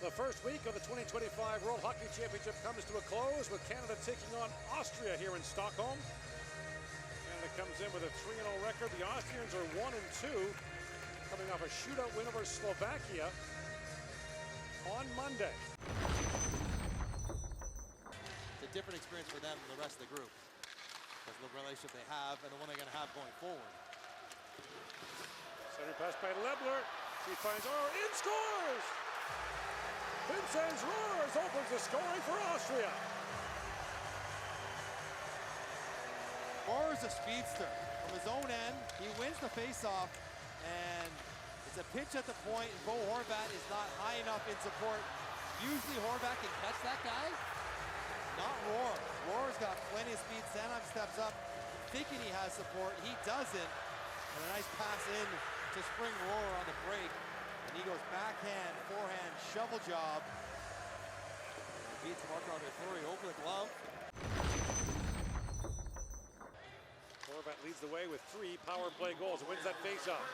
The first week of the 2025 World Hockey Championship comes to a close with Canada taking on Austria here in Stockholm. Canada comes in with a 3-0 record. The Austrians are 1-2, coming off a shootout win over Slovakia on Monday. It's a different experience for them than the rest of the group, because of the relationship they have and the one they're going to have going forward. Center pass by Lebler. He finds in scores! Vincent Roars opens the scoring for Austria. Roars a speedster. From his own end, he wins the faceoff, and it's a pinch at the point, and Bo Horvat is not high enough in support. Usually Horvat can catch that guy. Not Roar. Roar's got plenty of speed. Sanheim steps up, thinking he has support. He doesn't. And a nice pass in to spring Roar on the break. And he goes backhand, forehand, shovel job. Beats Marc-Andre Fleury over the glove. Horvat leads the way with 3 power play goals and wins that faceoff.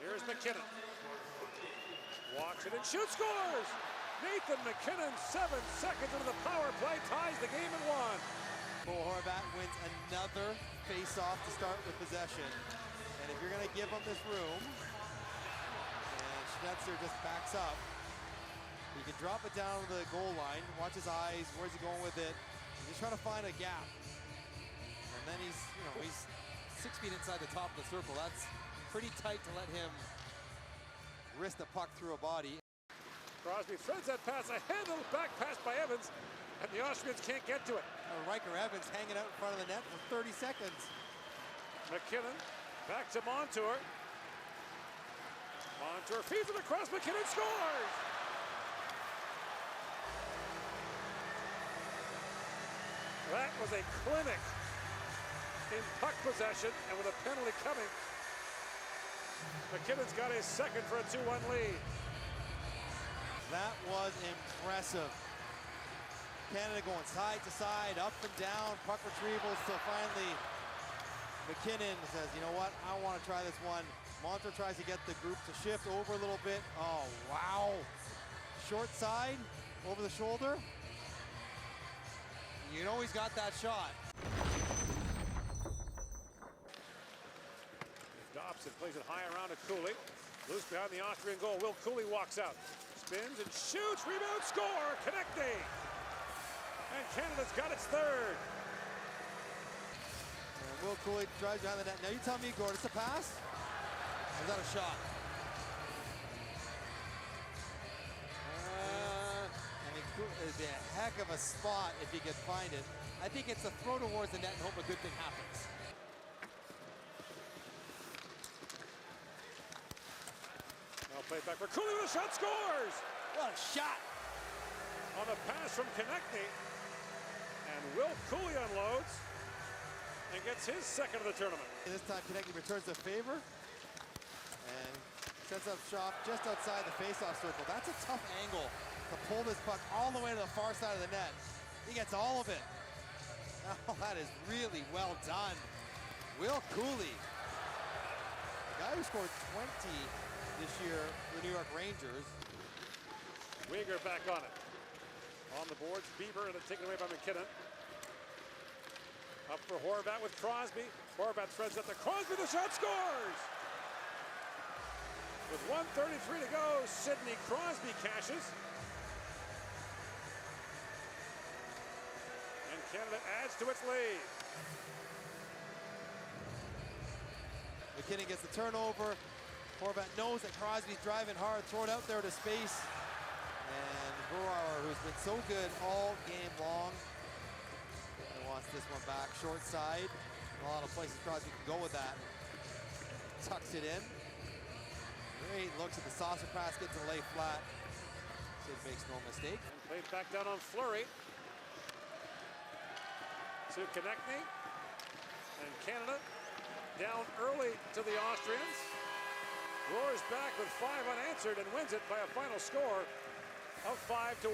Here's MacKinnon. Walks it and shoots, scores! Nathan MacKinnon, 7 seconds into the power play, ties the game at 1. Bo Horvat wins another face-off to start with possession. And if you're going to give him this room, and Schnetzer just backs up, he can drop it down to the goal line, watch his eyes, where's he going with it? He's just trying to find a gap. And then he's 6 feet inside the top of the circle. That's pretty tight to let him wrist the puck through a body. Crosby threads that pass ahead, little back pass by Evans, and the Austrians can't get to it. Riker Evans hanging out in front of the net for 30 seconds. MacKinnon back to Montour. Montour feeds it across, MacKinnon scores! That was a clinic in puck possession, and with a penalty coming, MacKinnon's got his second for a 2-1 lead. That was impressive. Canada going side to side, up and down, puck retrievals, till finally MacKinnon says, you know what, I want to try this one. Montour tries to get the group to shift over a little bit. Oh, wow. Short side, over the shoulder. You know he's got that shot. Dobson plays it high around to Cooley. Loose behind the Austrian goal. Will Cooley walks out. Spins and shoots. Rebound, score. Connecting. And Canada's got its third. And Will Cooley drives behind the net. Now you tell me, Gordon, it's a pass? Or is that a shot? It'd be a heck of a spot if he could find it. I think it's a throw towards the net and hope a good thing happens. Now played back for Cooley with a shot, scores! What a shot! On the pass from Konechny. And Will Cooley unloads and gets his second of the tournament. This time Konechny returns the favor and sets up shop just outside the faceoff circle. That's a tough angle to pull this puck all the way to the far side of the net. He gets all of it. Oh, that is really well done. Will Cooley, the guy who scored 20 this year for the New York Rangers. Weegar back on it. On the boards, Bieber, and then taken away by MacKinnon. Up for Horvat with Crosby. Horvat threads up to Crosby, the shot, scores! With 1:33 to go, Sidney Crosby cashes. And Canada adds to its lead. MacKinnon gets the turnover. Horvat knows that Crosby's driving hard, throw it out there to space. And Brewer, who's been so good all game long, and wants this one back, short side. A lot of places Crosby can go with that. Tucks it in. Great looks at the saucer pass, gets it lay flat. Sid makes no mistake. And played back down on Fleury. To Konechny. And Canada down early to the Austrians. Roars back with 5 unanswered and wins it by a final score of 5-1.